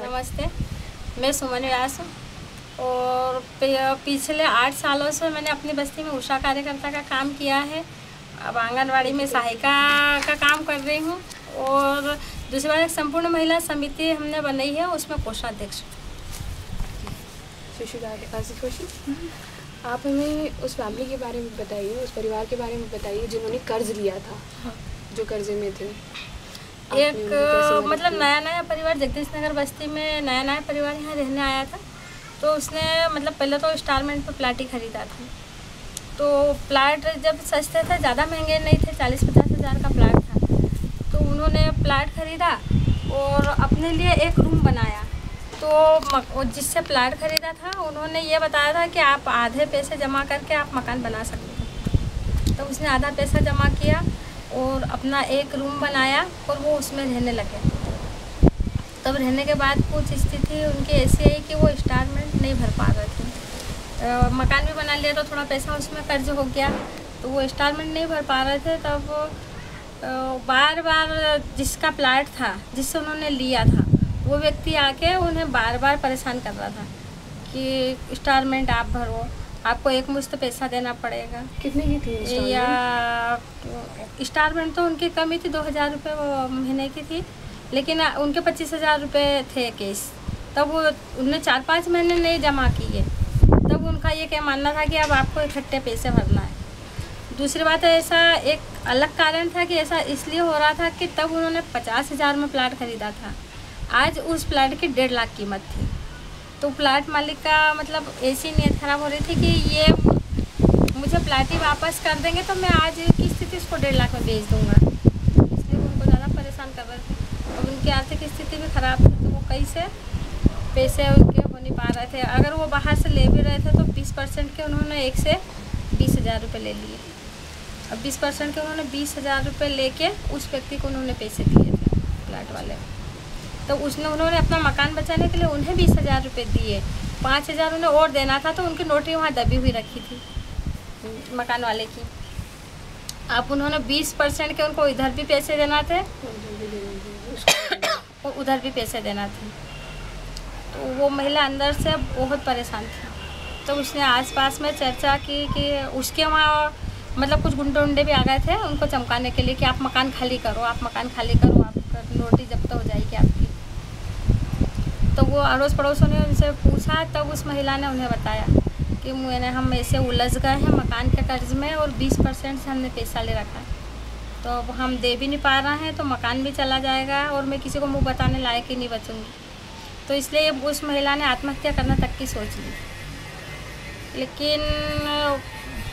नमस्ते, मैं सुमन व्यास हूँ और पिछले 8 सालों से मैंने अपनी बस्ती में उषा कार्यकर्ता का काम किया है। अब आंगनवाड़ी में सहायिका का काम कर रही हूँ और दूसरी बात एक संपूर्ण महिला समिति हमने बनाई है, उसमें कोषाध्यक्ष। आप हमें उस फैमिली के बारे में बताइए, उस परिवार के बारे में बताइए जिन्होंने कर्ज लिया था। हाँ। जो कर्जे में थे। एक मतलब नया परिवार जगदीश नगर बस्ती में नया परिवार यहाँ रहने आया था। तो उसने मतलब पहले तो इंस्टॉलमेंट पे प्लाट ही ख़रीदा था। तो प्लाट जब सस्ते थे, ज़्यादा महंगे नहीं थे, 40-50 हज़ार का प्लाट था। तो उन्होंने प्लाट ख़रीदा और अपने लिए एक रूम बनाया। तो जिससे प्लाट ख़रीदा था उन्होंने ये बताया था कि आप आधे पैसे जमा करके आप मकान बना सकते हैं। तो उसने आधा पैसा जमा किया और अपना एक रूम बनाया और वो उसमें रहने लगे। तब रहने के बाद कुछ स्थिति उनकी ऐसी आई कि वो इंस्टॉलमेंट नहीं भर पा रहे थे। मकान भी बना लिया तो थोड़ा पैसा उसमें कर्ज हो गया, तो वो इंस्टॉलमेंट नहीं भर पा रहे थे। तब बार बार जिसका प्लाट था, जिससे उन्होंने लिया था, वो व्यक्ति आके उन्हें बार बार परेशान कर रहा था कि इंस्टॉलमेंट आप भरो, आपको एक मुश्त पैसा देना पड़ेगा। कितने की थी या इंस्टॉलमेंट? तो उनकी कम ही थी, 2000 रुपये महीने की थी, लेकिन उनके 25,000 रुपये थे केस। तब वो उन्होंने 4-5 महीने नहीं जमा किए। तब उनका ये क्या मानना था कि अब आपको इकट्ठे पैसे भरना है। दूसरी बात है, ऐसा एक अलग कारण था कि ऐसा इसलिए हो रहा था कि तब उन्होंने 50,000 में प्लाट ख़रीदा था। आज उस प्लाट की 1.5 लाख कीमत थी। तो प्लाट मालिक का मतलब ऐसी नीयत ख़राब हो रही थी कि ये मुझे प्लाट ही वापस कर देंगे तो मैं आज की स्थिति उसको 1.5 लाख में बेच दूंगा। इसलिए उनको ज़्यादा परेशान कर रहे थे। अब उनकी आर्थिक स्थिति भी ख़राब थी, तो वो कैसे पैसे उनके हो नहीं पा रहे थे। अगर वो बाहर से ले भी रहे थे तो 20% के उन्होंने 1 से 20,000 रुपये ले लिए। अब 20% के उन्होंने 20,000 रुपये लेके उस व्यक्ति को उन्होंने पैसे दिए थे, प्लाट वाले। तो उन्होंने अपना मकान बचाने के लिए उन्हें 20,000 रुपये दिए। 5,000 उन्हें और देना था, तो उनकी नोटरी वहाँ दबी हुई रखी थी मकान वाले की। अब उन्होंने 20% के उनको इधर भी पैसे देना थे और उधर भी पैसे देना थे। तो वो महिला अंदर से बहुत परेशान थी। तो उसने आसपास में चर्चा की कि उसके वहाँ मतलब कुछ गुंडे उंडे भी आ गए थे उनको चमकाने के लिए कि आप मकान खाली करो, आप मकान खाली करो, आपका नोटरी जब्त हो जाएगी आपकी। तो वो अड़ोस पड़ोसों ने उनसे पूछा, तब उस महिला ने उन्हें बताया कि हम ऐसे उलझ गए हैं मकान के कर्ज में और 20% से हमने पैसा ले रखा है, तो अब हम दे भी नहीं पा रहे हैं, तो मकान भी चला जाएगा और मैं किसी को मुंह बताने लायक ही नहीं बचूँगी। तो इसलिए उस महिला ने आत्महत्या करने तक की सोच ली। लेकिन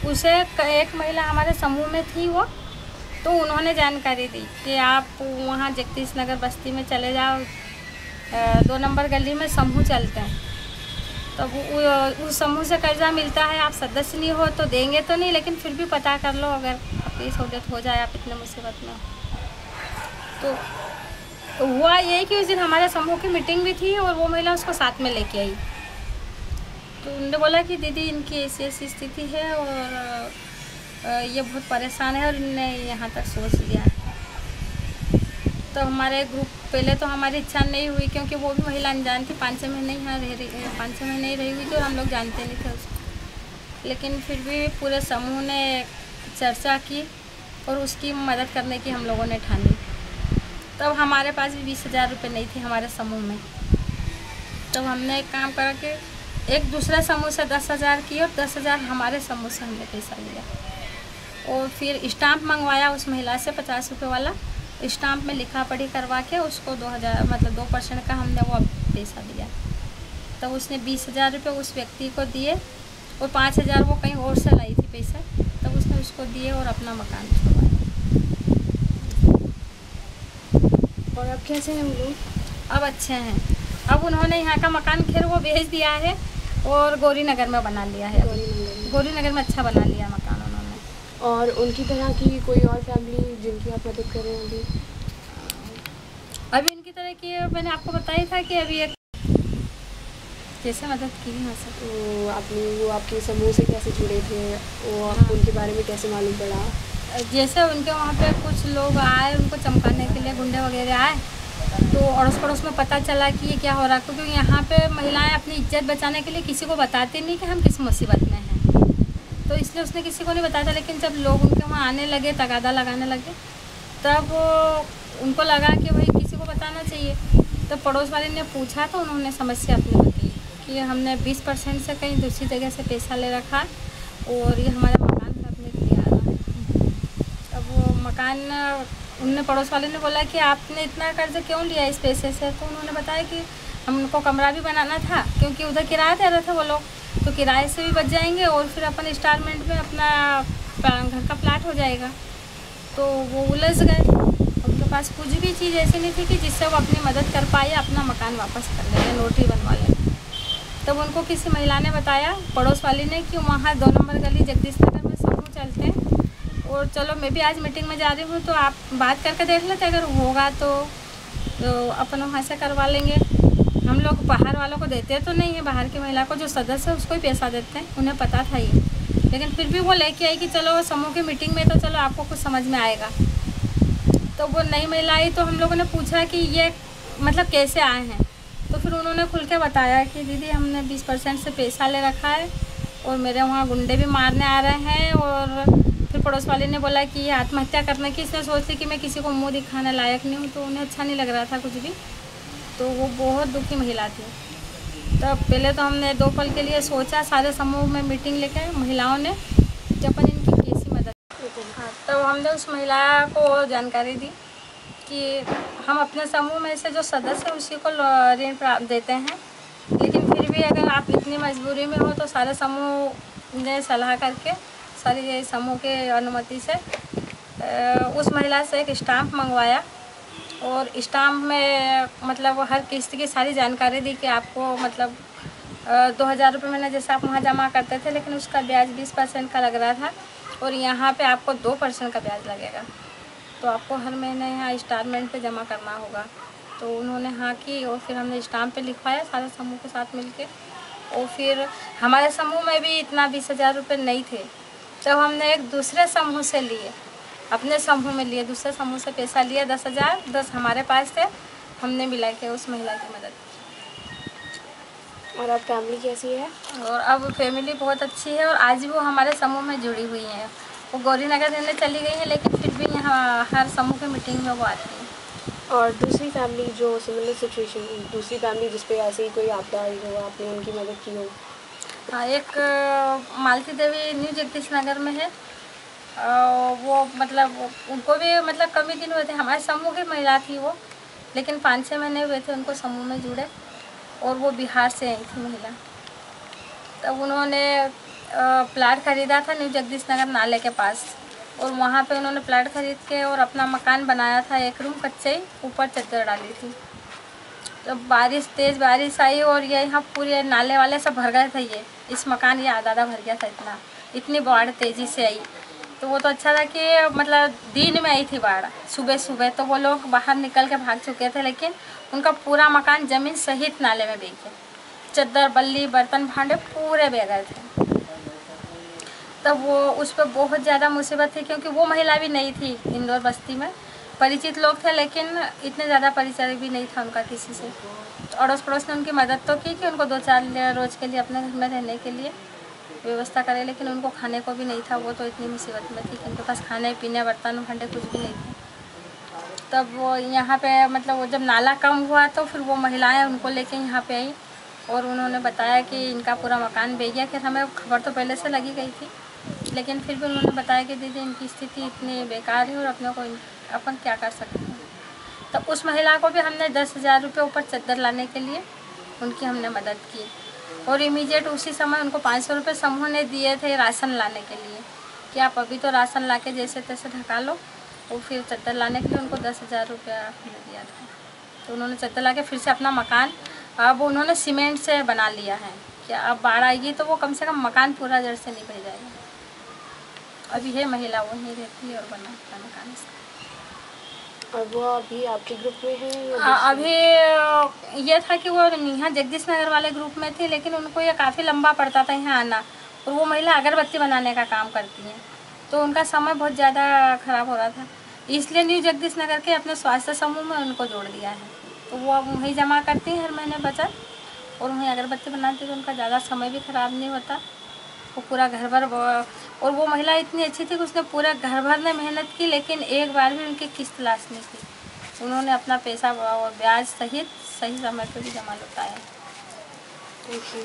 उसे एक महिला हमारे समूह में थी वो, तो उन्होंने जानकारी दी कि आप वहाँ जगदीश नगर बस्ती में चले जाओ, 2 नंबर गली में समूह चलते हैं। तो उस समूह से कर्जा मिलता है, आप सदस्य नहीं हो तो देंगे तो नहीं, लेकिन फिर भी पता कर लो, अगर आपकी सहूलियत हो जाए, आप इतने मुसीबत में। तो हुआ यही कि उस दिन हमारे समूह की मीटिंग भी थी और वो महिला उसको साथ में लेके आई। तो उन्होंने बोला कि दीदी इनकी ऐसी स्थिति है और ये बहुत परेशान है और इनने यहाँ तक सोच लिया है। तो हमारे ग्रुप पहले तो हमारी इच्छा नहीं हुई, क्योंकि वो भी महिला अनजान थी, 5-6 महीने यहाँ 5-6 महीने ही रही हुई थी और हम लोग जानते नहीं थे उसको। लेकिन फिर भी पूरे समूह ने चर्चा की और उसकी मदद करने की हम लोगों ने ठानी। तब हमारे पास भी 20,000 रुपये नहीं थे हमारे समूह में। तब हमने एक काम करा कि एक दूसरे समूह से 10,000 की और 10,000 हमारे समूह से हमने पैसा लिया और फिर स्टाम्प मंगवाया उस महिला से 50 रुपये वाला। स्टाम्प में लिखा पढ़ी करवा के उसको 2,000 मतलब 2% का हमने वो पैसा दिया। तब उसने 20,000 रुपये उस व्यक्ति को दिए और 5,000 वो कहीं और से लाई थी पैसे, तब उसने उसको दिए और अपना मकान छुड़वाया। और अब कैसे हैं हम लोग? अब अच्छे हैं। अब उन्होंने यहाँ का मकान खैर वो बेच दिया है और गौरी नगर में बना लिया है। गौरी नगर में अच्छा बना लिया मकान उन्होंने। और उनकी तरह की कोई और फैमिली जिनकी आप मदद कर रहे हैं अभी उनकी तरह की मैंने आपको बताया था कि अभी एक कैसे मदद की यहाँ से। तो आपने वो आपके समूह से कैसे जुड़े थे, वो आपको उनके बारे में कैसे मालूम पड़ा? जैसे उनके वहाँ पे कुछ लोग आए उनको चमकाने के लिए, गुंडे वगैरह आए, तो अड़ोस पड़ोस में पता चला कि ये क्या हो रहा है, क्योंकि यहाँ पे महिलाएं अपनी इज्जत बचाने के लिए किसी को बताती नहीं कि हम किस मुसीबत में हैं, तो इसलिए उसने किसी को नहीं बताया था। लेकिन जब लोग उनके वहाँ आने लगे, तगादा लगाने लगे, तब उनको लगा कि भाई किसी को बताना चाहिए। तब पड़ोस वाले ने पूछा तो उन्होंने समस्या अपनी बताई कि हमने 20% से कहीं दूसरी जगह से पैसा ले रखा और ये हमारा मकान खरीदने के लिए आ रहा है। अब वो मकान उनने पड़ोस वाले ने बोला कि आपने इतना कर्ज क्यों लिया इस पैसे से, तो उन्होंने बताया कि हम उनको कमरा भी बनाना था, क्योंकि उधर किराया दे रहे थे वो लोग, तो किराए से भी बच जाएंगे और फिर अपन इंस्टॉलमेंट में अपना घर का प्लाट हो जाएगा। तो वो उलझ गए, उनके पास कुछ भी चीज़ ऐसी नहीं थी कि जिससे वो अपनी मदद कर पाए, अपना मकान वापस कर ले, नोटरी बनवा ले। तब उनको किसी महिला ने बताया, पड़ोस वाली ने, कि वहाँ 2 नंबर गली जगदीश नगर में समूह चलते हैं, और चलो मैं भी आज मीटिंग में जा रही हूँ, तो आप बात करके देख लेते, अगर होगा तो अपन वहाँ से करवा लेंगे। हम लोग बाहर वालों को देते तो नहीं है, बाहर की महिला को जो सदस्य है उसको ही पैसा देते हैं, उन्हें पता था ये। लेकिन फिर भी वो लेके आई कि चलो समूह की मीटिंग में तो चलो आपको कुछ समझ में आएगा। तो वो नई महिला आई, तो हम लोगों ने पूछा कि ये मतलब कैसे आए हैं, तो फिर उन्होंने खुल के बताया कि दीदी हमने 20% से पैसा ले रखा है और मेरे वहाँ गुंडे भी मारने आ रहे हैं। और फिर पड़ोस वाले ने बोला कि ये आत्महत्या करने की इसने सोच ली कि मैं किसी को मुंह दिखाने लायक नहीं हूँ, तो उन्हें अच्छा नहीं लग रहा था कुछ भी। तो वो बहुत दुखी महिला थी। तब पहले तो हमने 2 पल के लिए सोचा, सारे समूह में मीटिंग लेकर महिलाओं ने, कि अपन इनकी कैसी मदद। हाँ, तब हमने उस महिला को जानकारी दी कि हम अपने समूह में से जो सदस्य है उसी को ऋण प्राप्त देते हैं, लेकिन फिर भी अगर आप इतनी मजबूरी में हो तो सारे समूह ने सलाह करके, सारी समूह के अनुमति से उस महिला से एक स्टाम्प मंगवाया, और स्टाम्प में मतलब हर किस्त की सारी जानकारी दी कि आपको मतलब 2000 रुपये महीना जैसे आप वहाँ जमा करते थे, लेकिन उसका ब्याज 20% का लग रहा था, और यहाँ पे आपको 2% का ब्याज लगेगा, तो आपको हर महीने यहाँ इंस्टॉलमेंट पे जमा करना होगा। तो उन्होंने हाँ की, और फिर हमने स्टाम्प पे लिखवाया सारे समूह के साथ मिलके। और फिर हमारे समूह में भी इतना 20,000 रुपये नहीं थे, तब हमने एक दूसरे समूह से लिए, अपने समूह में लिए, दूसरे समूह से पैसा लिया 10,000, 10 हमारे पास थे, हमने मिला के उस महिला की मदद की। और अब फैमिली कैसी है? और अब फैमिली बहुत अच्छी है, और आज भी वो हमारे समूह में जुड़ी हुई हैं। वो गौरी नगर रहने चली गई हैं, लेकिन फिर भी यहाँ हर समूह की मीटिंग में वो आती हैं। और दूसरी फैमिली जो सिमिलर सिचुएशन, दूसरी फैमिली जिस पे ऐसे ही कोई आपदा आई हो, आपने उनकी मदद की हो? हाँ, एक मालती देवी न्यू जगदीश नगर में है, वो मतलब उनको भी मतलब कम ही दिन हुए थे, हमारे समूह की महिला थी वो, लेकिन 5-6 महीने हुए थे उनको समूह में जुड़े, और वो बिहार से आई थी महिला। तब उन्होंने प्लाट ख़रीदा था न्यू जगदीश नगर नाले के पास, और वहाँ पे उन्होंने प्लाट ख़रीद के और अपना मकान बनाया था, 1 रूम कच्चे ही, ऊपर चद्दर डाली थी। जब तेज़ बारिश आई और ये यहाँ पूरे नाले वाले सब भर गए थे, इस मकान ये आधा भर गया था, इतनी बाढ़ तेज़ी से आई। तो वो तो अच्छा था कि मतलब दिन में आई थी बाढ़, सुबह सुबह, तो वो लोग बाहर निकल के भाग चुके थे, लेकिन उनका पूरा मकान ज़मीन सहित नाले में बह गया, चद्दर बल्ली बर्तन भांडे पूरे बह गए थे। तब वो उस पर बहुत ज़्यादा मुसीबत थी, क्योंकि वो महिला भी नहीं थी इंदौर बस्ती में, परिचित लोग थे, लेकिन इतने ज़्यादा परिचय भी नहीं था उनका किसी से। तो अड़ोस पड़ोस ने उनकी मदद तो की कि उनको 2-4 रोज़ के लिए अपने घर में रहने के लिए व्यवस्था करे, लेकिन उनको खाने को भी नहीं था। वो तो इतनी मुसीबत में थी कि उनके पास खाने पीने बर्तन भांडे कुछ भी नहीं थे। तब वो यहाँ पे मतलब वो जब नाला कम हुआ तो फिर वो महिलाएं उनको लेके यहाँ पे आई, और उन्होंने बताया कि इनका पूरा मकान बह गया। कि हमें खबर तो पहले से लगी गई थी, लेकिन फिर भी उन्होंने बताया कि दीदी इनकी स्थिति इतनी बेकार है और अपने को अपन क्या कर सकते हैं। तो उस महिला को भी हमने 10,000 रुपये ऊपर चद्दर लाने के लिए उनकी हमने मदद की, और इमीडिएट उसी समय उनको 500 रुपये समूह ने दिए थे राशन लाने के लिए, कि आप अभी तो राशन ला के जैसे तैसे ढका लो, और फिर चद्दर लाने के लिए उनको 10,000 रुपया हमने दिया था। तो उन्होंने चद्दर ला के फिर से अपना मकान अब उन्होंने सीमेंट से बना लिया है, कि अब बाढ़ आएगी तो वो कम से कम मकान पूरा जड़ से नहीं बह जाएगा। अभी है महिला वहीं रहती है और बना अपना मकान इसका। और वो अभी आपके ग्रुप में है? अभी ये था कि वो यहाँ जगदीश नगर वाले ग्रुप में थी, लेकिन उनको ये काफ़ी लंबा पड़ता था यहाँ आना, और वो महिला अगरबत्ती बनाने का काम करती हैं, तो उनका समय बहुत ज़्यादा ख़राब हो रहा था, इसलिए न्यू जगदीश नगर के अपने स्वास्थ्य समूह में उनको जोड़ दिया है। तो वो अब वहीं जमा करती हैं हर महीने बचत, और वहीं अगरबत्ती बनाती हैं, तो उनका ज़्यादा समय भी ख़राब नहीं होता। वो पूरा घर भर और वो महिला इतनी अच्छी थी कि उसने पूरा घर भर ने मेहनत की, लेकिन एक बार भी उनकी किस्त लाश नहीं की। उन्होंने अपना पैसा और ब्याज सहित सही समय पर भी जमा लौटाया। Thank you.